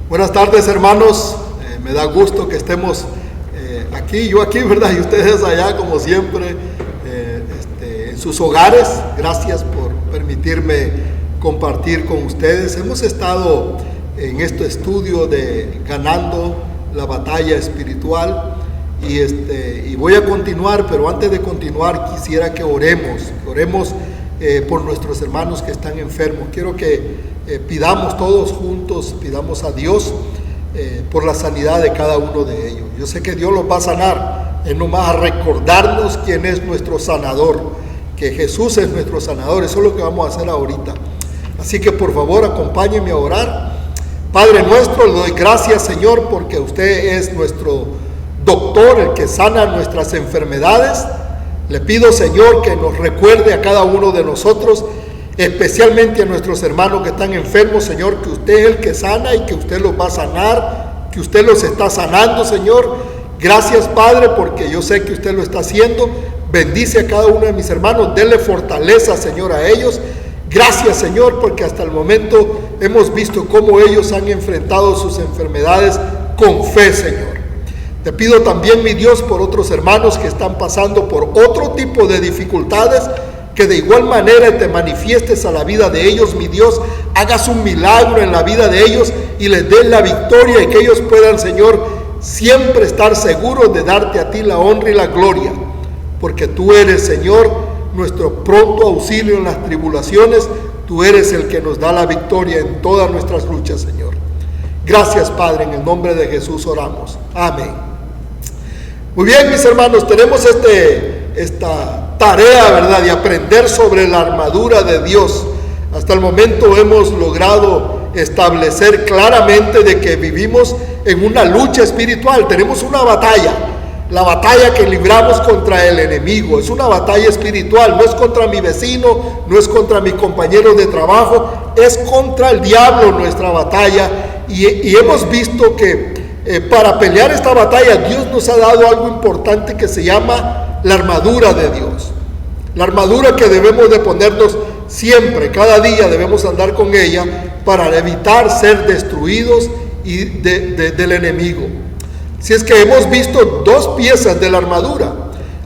Buenas tardes, hermanos. Me da gusto que estemos aquí, yo aquí, ¿verdad? Y ustedes allá, como siempre, en sus hogares. Gracias por permitirme compartir con ustedes. Hemos estado en este estudio de ganando la batalla espiritual y voy a continuar, pero antes de continuar quisiera que oremos por nuestros hermanos que están enfermos. Quiero que pidamos todos juntos, pidamos a Dios por la sanidad de cada uno de ellos. Yo sé que Dios los va a sanar, es nomás a recordarnos quién es nuestro sanador, que Jesús es nuestro sanador. Eso es lo que vamos a hacer ahorita. Así que por favor acompáñenme a orar. Padre nuestro, le doy gracias, Señor, porque usted es nuestro doctor, el que sana nuestras enfermedades. Le pido, Señor, que nos recuerde a cada uno de nosotros, especialmente a nuestros hermanos que están enfermos, Señor, que usted es el que sana y que usted los va a sanar, que usted los está sanando, Señor. Gracias, Padre, porque yo sé que usted lo está haciendo. Bendice a cada uno de mis hermanos, denle fortaleza, Señor, a ellos. Gracias, Señor, porque hasta el momento hemos visto cómo ellos han enfrentado sus enfermedades con fe, Señor. Te pido también, mi Dios, por otros hermanos que están pasando por otro tipo de dificultades, que de igual manera te manifiestes a la vida de ellos, mi Dios, hagas un milagro en la vida de ellos y les des la victoria y que ellos puedan, Señor, siempre estar seguros de darte a ti la honra y la gloria, porque tú eres, Señor, nuestro pronto auxilio en las tribulaciones. Tú eres el que nos da la victoria en todas nuestras luchas, Señor. Gracias, Padre, en el nombre de Jesús oramos. Amén. Muy bien, mis hermanos, tenemos esta tarea, ¿verdad?, de aprender sobre la armadura de Dios. Hasta el momento hemos logrado establecer claramente de que vivimos en una lucha espiritual. Tenemos una batalla. La batalla que libramos contra el enemigo es una batalla espiritual, no es contra mi vecino, no es contra mi compañero de trabajo, es contra el diablo nuestra batalla. Y hemos visto que para pelear esta batalla Dios nos ha dado algo importante que se llama la armadura de Dios. La armadura que debemos de ponernos siempre, cada día debemos andar con ella para evitar ser destruidos del enemigo. Si es que hemos visto dos piezas de la armadura.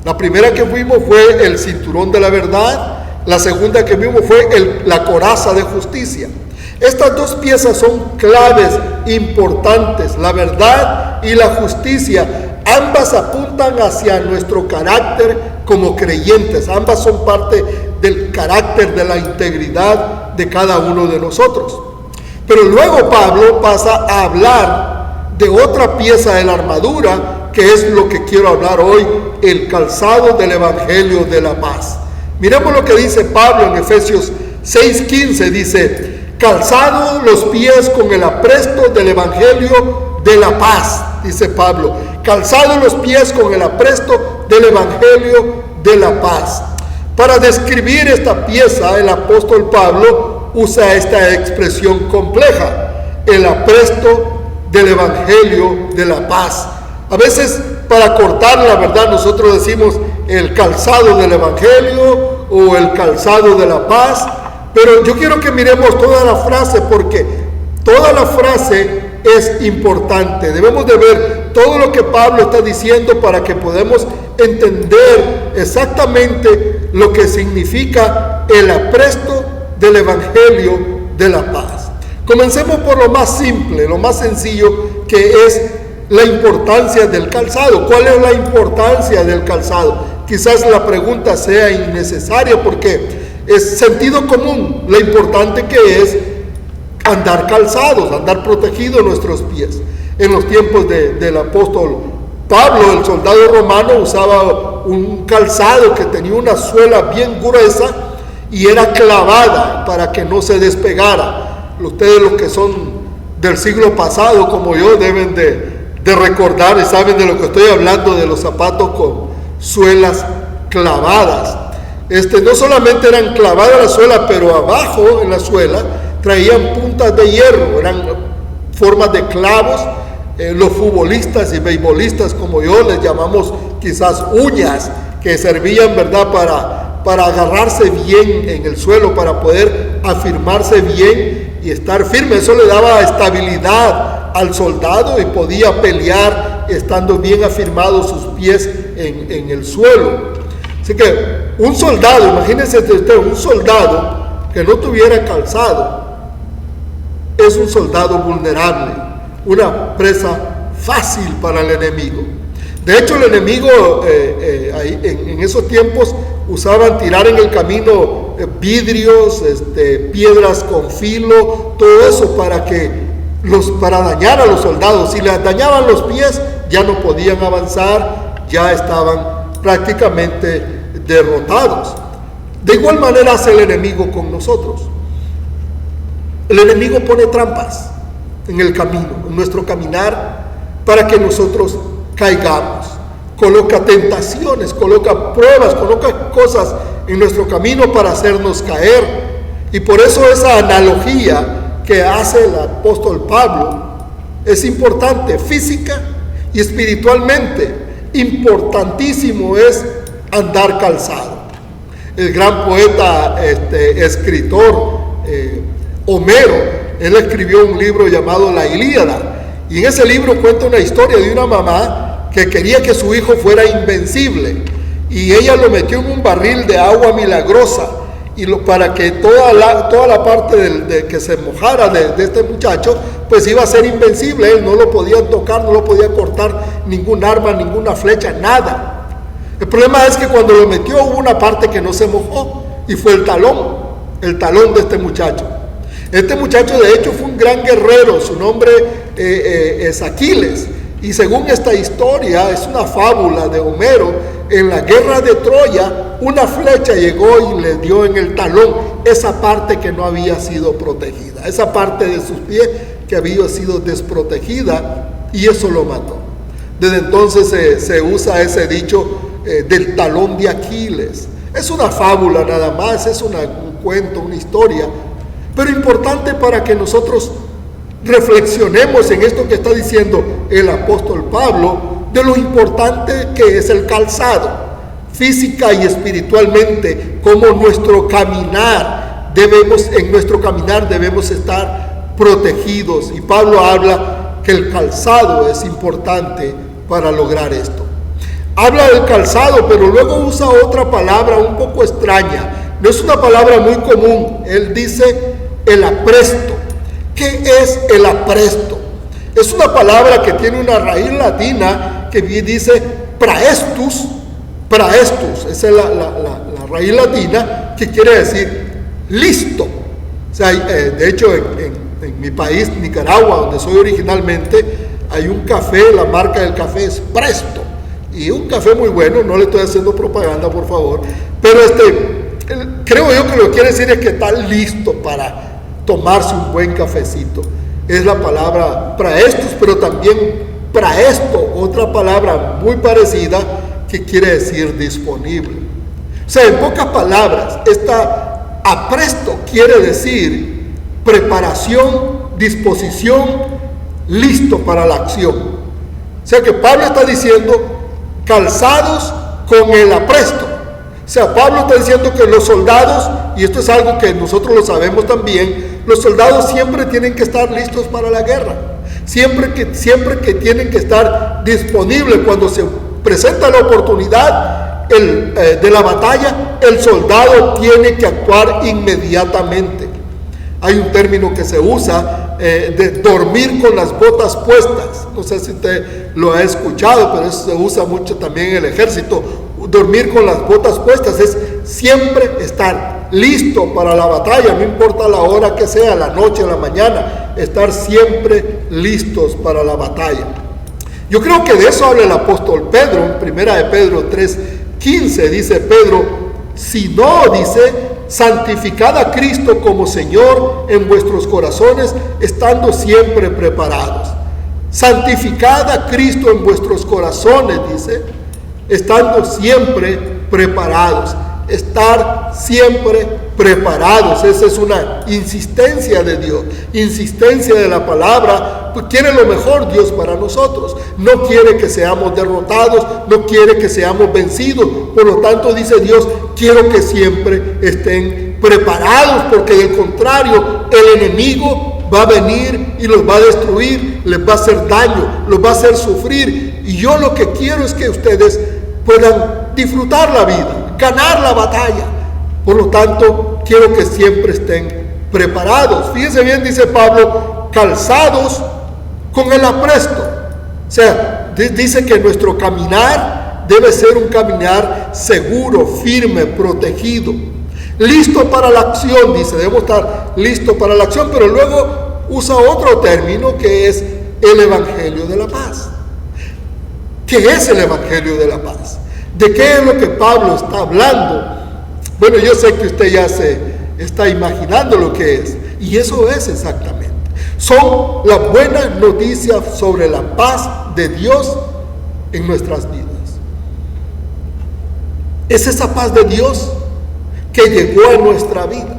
La primera que vimos fue el cinturón de la verdad. La segunda que vimos fue la coraza de justicia. Estas dos piezas son claves importantes. La verdad y la justicia, ambas apuntan hacia nuestro carácter como creyentes. Ambas son parte del carácter, de la integridad de cada uno de nosotros. Pero luego Pablo pasa a hablar de otra pieza de la armadura, que es lo que quiero hablar hoy, el calzado del Evangelio de la paz. Miremos lo que dice Pablo en Efesios 6:15, dice: calzado los pies con el apresto del Evangelio de la paz, dice Pablo, calzado los pies con el apresto del Evangelio de la paz. Para describir esta pieza, el apóstol Pablo usa esta expresión compleja, el apresto del Evangelio de la paz. A veces, para cortar la verdad, nosotros decimos el calzado del Evangelio o el calzado de la paz, pero yo quiero que miremos toda la frase, porque toda la frase es importante. Debemos de ver todo lo que Pablo está diciendo para que podamos entender exactamente lo que significa el apresto del Evangelio de la paz. Comencemos por lo más simple, lo más sencillo, que es la importancia del calzado. ¿Cuál es la importancia del calzado? Quizás la pregunta sea innecesaria porque es sentido común lo importante que es andar calzados, andar protegidos nuestros pies. En los tiempos del apóstol Pablo, el soldado romano usaba un calzado que tenía una suela bien gruesa y era clavada para que no se despegara. Ustedes, los que son del siglo pasado como yo, deben de recordar y saben de lo que estoy hablando, de los zapatos con suelas clavadas. No solamente eran clavadas la suela, pero abajo en la suela traían puntas de hierro, eran formas de clavos. Los futbolistas y beisbolistas como yo les llamamos quizás uñas, que servían, ¿verdad?, para agarrarse bien en el suelo, para poder afirmarse bien y estar firme. Eso le daba estabilidad al soldado y podía pelear estando bien afirmados sus pies en el suelo. Así que un soldado, imagínense usted, un soldado que no tuviera calzado, es un soldado vulnerable, una presa fácil para el enemigo. De hecho, el enemigo en esos tiempos usaban tirar en el camino vidrios, piedras con filo, todo eso para dañar a los soldados. Si les dañaban los pies, ya no podían avanzar, ya estaban prácticamente derrotados. De igual manera hace el enemigo con nosotros. El enemigo pone trampas en el camino, en nuestro caminar, para que nosotros caigamos. Coloca tentaciones, coloca pruebas, coloca cosas en nuestro camino para hacernos caer. Y por eso esa analogía que hace el apóstol Pablo es importante, física y espiritualmente. Importantísimo es andar calzado. El gran poeta, escritor Homero, él escribió un libro llamado La Ilíada, y en ese libro cuenta una historia de una mamá que quería que su hijo fuera invencible, y ella lo metió en un barril de agua milagrosa, para que toda la parte de que se mojara de este muchacho, pues iba a ser invencible. Él no lo podía tocar, no lo podía cortar ningún arma, ninguna flecha, nada. El problema es que cuando lo metió hubo una parte que no se mojó, y fue el talón de este muchacho. Este muchacho de hecho fue un gran guerrero, su nombre es Aquiles, y según esta historia, es una fábula de Homero, en la guerra de Troya, una flecha llegó y le dio en el talón, esa parte que no había sido protegida, esa parte de sus pies que había sido desprotegida, y eso lo mató. Desde entonces se usa ese dicho del talón de Aquiles. Es una fábula nada más, es un cuento, una historia, pero importante para que nosotros reflexionemos en esto que está diciendo el apóstol Pablo, de lo importante que es el calzado, física y espiritualmente, como en nuestro caminar debemos estar protegidos. Y Pablo habla que el calzado es importante para lograr esto. Habla del calzado, pero luego usa otra palabra un poco extraña. No es una palabra muy común. Él dice el apresto. ¿Qué es el apresto? Es una palabra que tiene una raíz latina que dice praestus. Praestus, esa es la raíz latina, que quiere decir listo. O sea, de hecho en mi país, Nicaragua, donde soy originalmente, hay un café, la marca del café es Presto, y un café muy bueno, no le estoy haciendo propaganda, por favor, pero creo yo que lo que quiere decir es que está listo para tomarse un buen cafecito. Es la palabra praestus, pero también praesto, otra palabra muy parecida que quiere decir disponible. O sea, en pocas palabras, apresto quiere decir preparación, disposición, listo para la acción. O sea que Pablo está diciendo calzados con el apresto. O sea, Pablo está diciendo que los soldados, y esto es algo que nosotros lo sabemos también, los soldados siempre tienen que estar listos para la guerra. Siempre que tienen que estar disponibles cuando se presenta la oportunidad de la batalla, el soldado tiene que actuar inmediatamente. Hay un término que se usa de dormir con las botas puestas. No sé si usted lo ha escuchado, pero eso se usa mucho también en el ejército. Dormir con las botas puestas es siempre estar listo para la batalla, no importa la hora que sea, la noche, la mañana, estar siempre listos para la batalla. Yo creo que de eso habla el apóstol Pedro, en primera de Pedro 3:15, dice Pedro, si no, dice, santificad a Cristo como Señor en vuestros corazones, estando siempre preparados. Santificad a Cristo en vuestros corazones, dice, estando siempre preparados. Estar siempre preparados. Esa es una insistencia de Dios, insistencia de la palabra. Pues quiere lo mejor Dios para nosotros. No quiere que seamos derrotados, no quiere que seamos vencidos. Por lo tanto, dice Dios, quiero que siempre estén preparados, porque de contrario el enemigo va a venir y los va a destruir, les va a hacer daño, los va a hacer sufrir. Y yo lo que quiero es que ustedes puedan disfrutar la vida, ganar la batalla. Por lo tanto, quiero que siempre estén preparados. Fíjense bien, dice Pablo, calzados con el apresto. O sea, dice que nuestro caminar debe ser un caminar seguro, firme, protegido. Listo para la acción, dice, debemos estar listos para la acción, pero luego usa otro término que es el Evangelio de la paz. ¿Qué es el Evangelio de la paz? ¿De qué es lo que Pablo está hablando? Bueno, yo sé que usted ya se está imaginando lo que es, y eso es exactamente. Son las buenas noticias sobre la paz de Dios en nuestras vidas. Es esa paz de Dios que llegó a nuestra vida.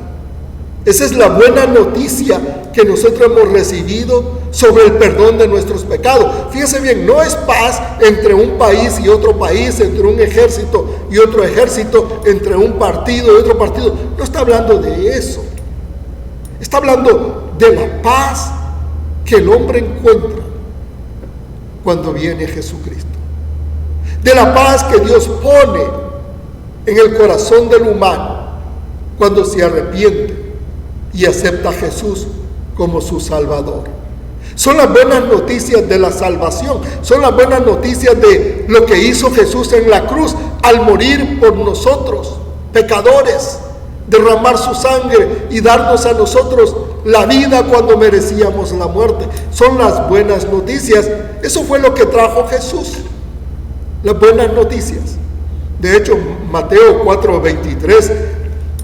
Esa es la buena noticia que nosotros hemos recibido sobre el perdón de nuestros pecados. Fíjese bien, no es paz entre un país y otro país, entre un ejército y otro ejército, entre un partido y otro partido. No está hablando de eso. Está hablando de la paz que el hombre encuentra cuando viene Jesucristo. De la paz que Dios pone en el corazón del humano cuando se arrepiente y acepta a Jesús como su Salvador. Son las buenas noticias de la salvación, son las buenas noticias de lo que hizo Jesús en la cruz al morir por nosotros, pecadores, derramar su sangre y darnos a nosotros la vida cuando merecíamos la muerte. Son las buenas noticias. Eso fue lo que trajo Jesús, las buenas noticias. De hecho, Mateo 4:23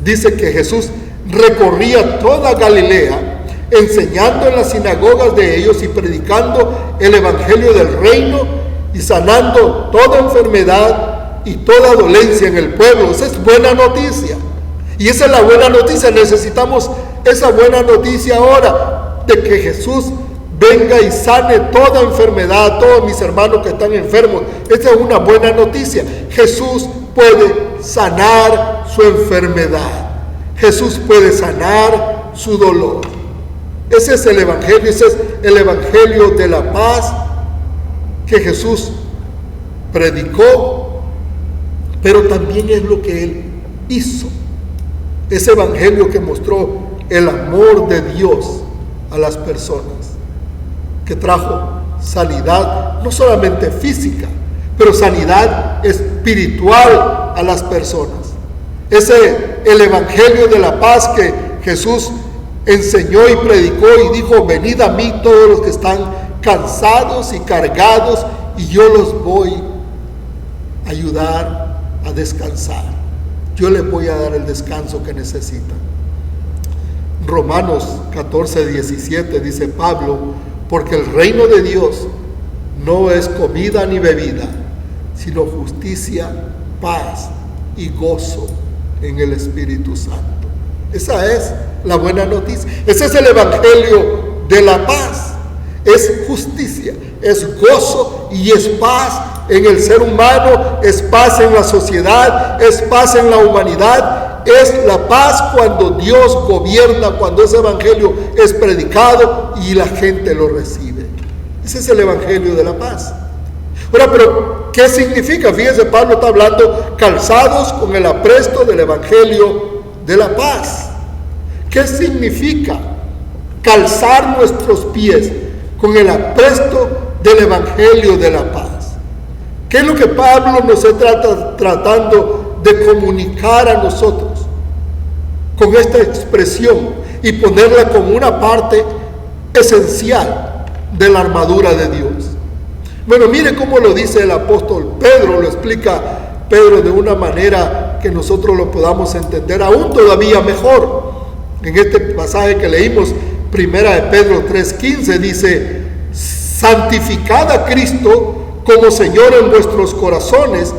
dice que Jesús recorría toda Galilea, enseñando en las sinagogas de ellos y predicando el evangelio del reino y sanando toda enfermedad y toda dolencia en el pueblo. Esa es buena noticia. Y esa es la buena noticia. Necesitamos esa buena noticia ahora de que Jesús venga y sane toda enfermedad a todos mis hermanos que están enfermos. Esa es una buena noticia. Jesús puede sanar su enfermedad. Jesús puede sanar su dolor. Ese es el evangelio, ese es el evangelio de la paz que Jesús predicó, pero también es lo que Él hizo. Ese evangelio que mostró el amor de Dios a las personas, que trajo sanidad, no solamente física, pero sanidad espiritual a las personas. El evangelio de la paz que Jesús enseñó y predicó y dijo: venid a mí todos los que están cansados y cargados, y yo los voy a ayudar a descansar. Yo les voy a dar el descanso que necesitan. Romanos 14:17 dice Pablo: porque el reino de Dios no es comida ni bebida, sino justicia, paz y gozo en el Espíritu Santo. Esa es la buena noticia. Ese es el evangelio de la paz. Es justicia, es gozo y es paz en el ser humano, es paz en la sociedad, es paz en la humanidad. Es la paz cuando Dios gobierna, cuando ese evangelio es predicado y la gente lo recibe. Ese es el evangelio de la paz. Ahora, pero ¿qué significa? Fíjense, Pablo está hablando calzados con el apresto del evangelio de la paz. ¿Qué significa calzar nuestros pies con el apresto del evangelio de la paz? ¿Qué es lo que Pablo nos está tratando de comunicar a nosotros con esta expresión y ponerla como una parte esencial de la armadura de Dios? Bueno, mire cómo lo dice el apóstol Pedro, lo explica Pedro de una manera que nosotros lo podamos entender aún todavía mejor. En este pasaje que leímos, primera de Pedro 3:15, dice: santificad a Cristo como Señor en vuestros corazones,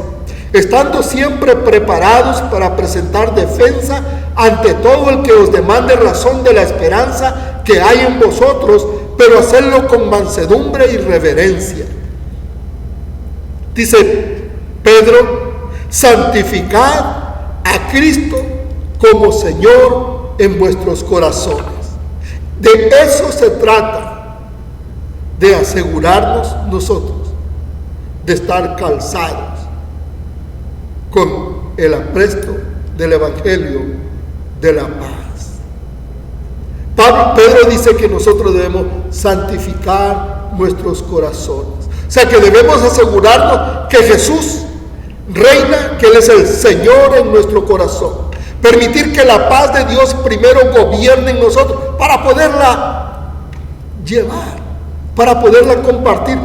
estando siempre preparados para presentar defensa ante todo el que os demande razón de la esperanza que hay en vosotros, pero hacerlo con mansedumbre y reverencia. Dice Pedro: santificad a Cristo como Señor en vuestros corazones. De eso se trata, de asegurarnos nosotros de estar calzados con el apresto del Evangelio de la paz. Pedro dice que nosotros debemos santificar nuestros corazones. O sea, que debemos asegurarnos que Jesús reina, que Él es el Señor en nuestro corazón. Permitir que la paz de Dios primero gobierne en nosotros para poderla llevar, para poderla compartir.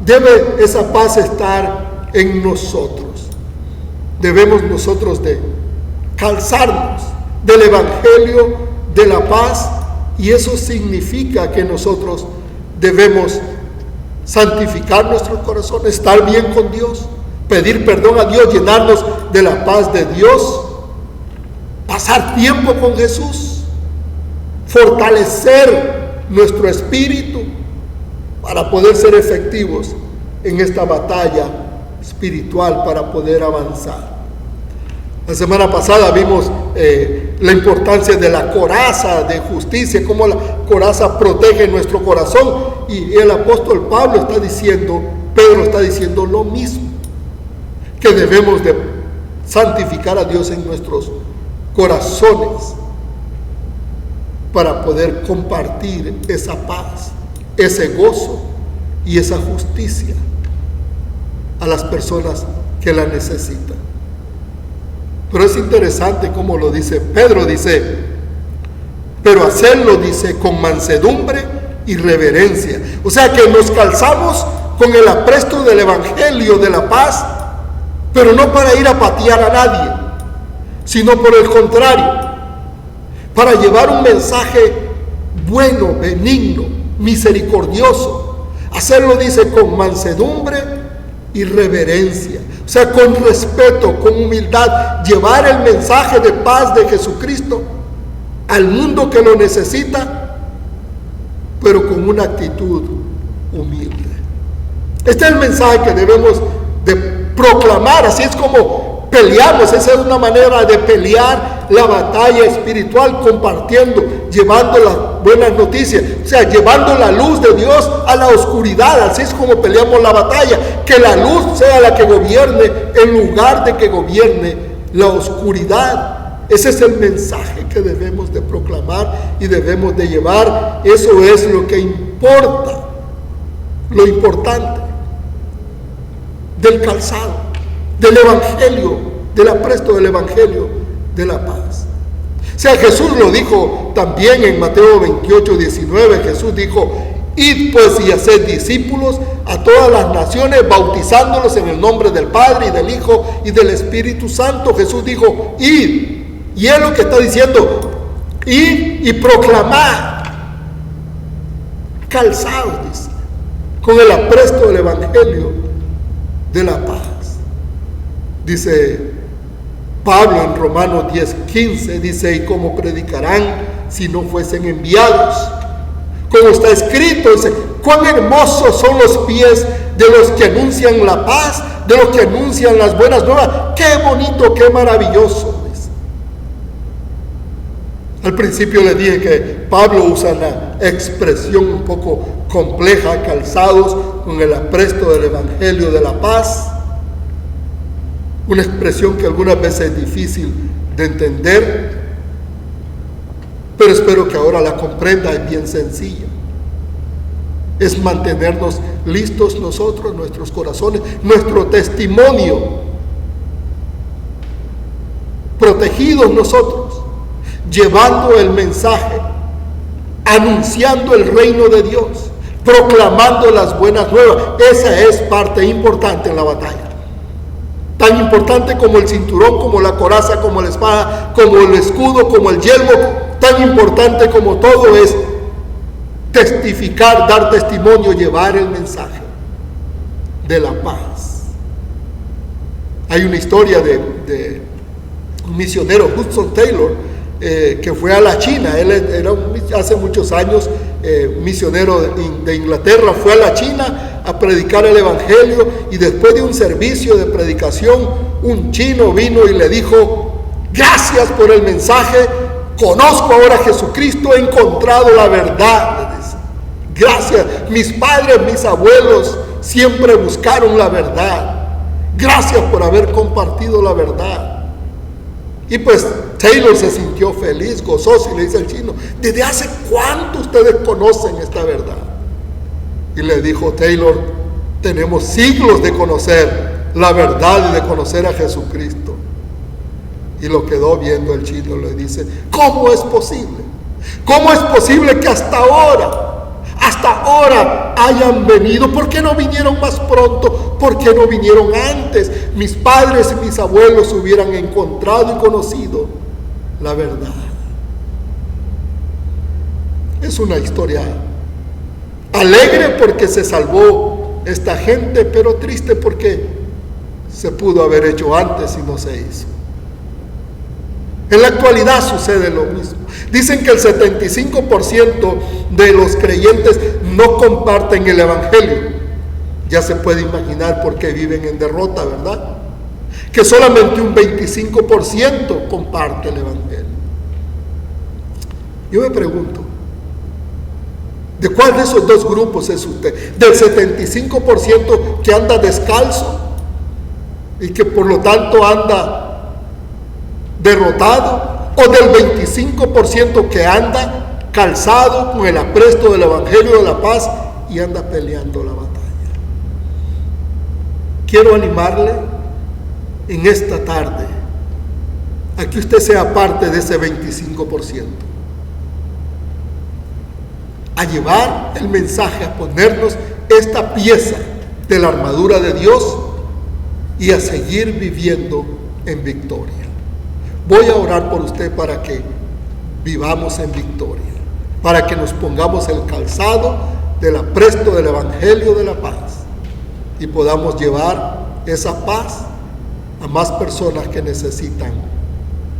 Debe esa paz estar en nosotros. Debemos nosotros de calzarnos del Evangelio de la paz, y eso significa que nosotros debemos santificar nuestro corazón, estar bien con Dios, pedir perdón a Dios, llenarnos de la paz de Dios, pasar tiempo con Jesús, fortalecer nuestro espíritu para poder ser efectivos en esta batalla espiritual, para poder avanzar. La semana pasada vimos la importancia de la coraza de justicia, cómo la coraza protege nuestro corazón, y el apóstol Pedro está diciendo lo mismo, que debemos de santificar a Dios en nuestros corazones para poder compartir esa paz, ese gozo y esa justicia a las personas que la necesitan. Pero es interesante cómo lo dice Pedro, dice, pero hacerlo, dice, con mansedumbre y reverencia. O sea que nos calzamos con el apresto del Evangelio de la paz, pero no para ir a patear a nadie, sino por el contrario, para llevar un mensaje bueno, benigno, misericordioso. Hacerlo, dice, con mansedumbre y reverencia. O sea, con respeto, con humildad, llevar el mensaje de paz de Jesucristo al mundo que lo necesita, pero con una actitud humilde. Este es el mensaje que debemos de proclamar. Así es como peleamos. Esa es una manera de pelear la batalla espiritual, compartiendo, llevando las buenas noticias, o sea, llevando la luz de Dios a la oscuridad. Así es como peleamos la batalla, que la luz sea la que gobierne en lugar de que gobierne la oscuridad. Ese es el mensaje que debemos de proclamar y debemos de llevar. Eso es lo que importa, lo importante del calzado, del Evangelio, del apresto del Evangelio de la paz. O sea, Jesús lo dijo también en Mateo 28, 19. Jesús dijo: id pues y haced discípulos a todas las naciones, bautizándolos en el nombre del Padre y del Hijo y del Espíritu Santo. Jesús dijo: id. Y es lo que está diciendo: id y proclamar, calzados, dice, con el apresto del Evangelio de la paz. Dice Pablo en Romanos 10:15, dice: y cómo predicarán si no fuesen enviados. Como está escrito, dice: cuán hermosos son los pies de los que anuncian la paz, de los que anuncian las buenas nuevas. Qué bonito, qué maravilloso. Dice. Al principio les dije que Pablo usa una expresión un poco compleja: calzados con el apresto del Evangelio de la paz. Una expresión que algunas veces es difícil de entender, pero espero que ahora la comprenda. Es bien sencilla. Es mantenernos listos nosotros, nuestros corazones, nuestro testimonio, protegidos nosotros, llevando el mensaje, anunciando el reino de Dios, proclamando las buenas nuevas. Esa es parte importante en la batalla. Tan importante como el cinturón, como la coraza, como la espada, como el escudo, como el yelmo. Tan importante como todo es testificar, dar testimonio, llevar el mensaje de la paz. Hay una historia de un misionero, Hudson Taylor, que fue a la China. Él era hace muchos años un misionero de Inglaterra. Fue a la China a predicar el Evangelio, y después de un servicio de predicación, un chino vino y le dijo: gracias por el mensaje conozco ahora a Jesucristo, he encontrado la verdad, le dice. Gracias, mis padres, mis abuelos siempre buscaron la verdad. Gracias por haber compartido la verdad. Y pues Taylor se sintió feliz, gozoso, y le dice al chino: ¿desde hace cuánto ustedes conocen esta verdad? Y le dijo Taylor: tenemos siglos de conocer la verdad y de conocer a Jesucristo. Y lo quedó viendo el chino, le dice: ¿cómo es posible? ¿Cómo es posible que hasta ahora hayan venido? ¿Por qué no vinieron más pronto? ¿Por qué no vinieron antes? Mis padres y mis abuelos hubieran encontrado y conocido la verdad. Es una historia alegre porque se salvó esta gente, pero triste porque se pudo haber hecho antes y no se hizo. En la actualidad sucede lo mismo. Dicen que el 75% de los creyentes no comparten el evangelio. Ya se puede imaginar por qué viven en derrota, ¿verdad? Que solamente un 25% comparte el evangelio. Yo me pregunto, ¿de cuál de esos dos grupos es usted? ¿Del 75% que anda descalzo y que por lo tanto anda derrotado, o del 25% que anda calzado con el apresto del evangelio de la paz y anda peleando la batalla? Quiero animarle en esta tarde a que usted sea parte de ese 25%, a llevar el mensaje, a ponernos esta pieza de la armadura de Dios y a seguir viviendo en victoria. Voy a orar por usted para que vivamos en victoria, para que nos pongamos el calzado del apresto del evangelio de la paz y podamos llevar esa paz a más personas que necesitan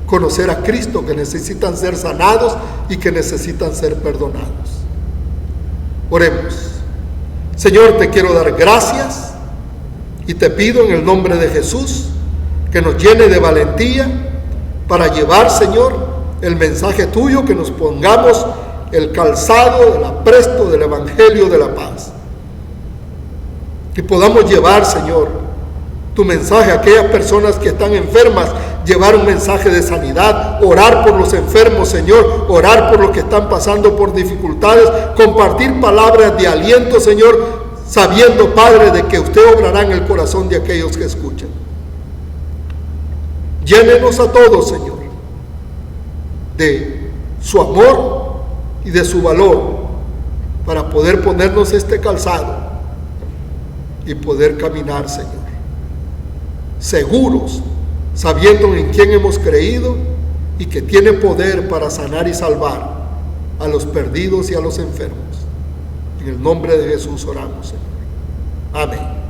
conocer a Cristo, que necesitan ser sanados y que necesitan ser perdonados. Oremos. Señor, te quiero dar gracias y te pido en el nombre de Jesús que nos llene de valentía para llevar, Señor, el mensaje tuyo, que nos pongamos el calzado del apresto del evangelio de la paz. Que podamos llevar, Señor, tu mensaje a aquellas personas que están enfermas, llevar un mensaje de sanidad, orar por los enfermos, Señor, orar por los que están pasando por dificultades, compartir palabras de aliento, Señor, sabiendo, Padre, de que usted obrará en el corazón de aquellos que escuchan. Llénenos a todos, Señor, de su amor y de su valor para poder ponernos este calzado y poder caminar, Señor, seguros, sabiendo en quién hemos creído y que tiene poder para sanar y salvar a los perdidos y a los enfermos. En el nombre de Jesús oramos, Señor. Amén.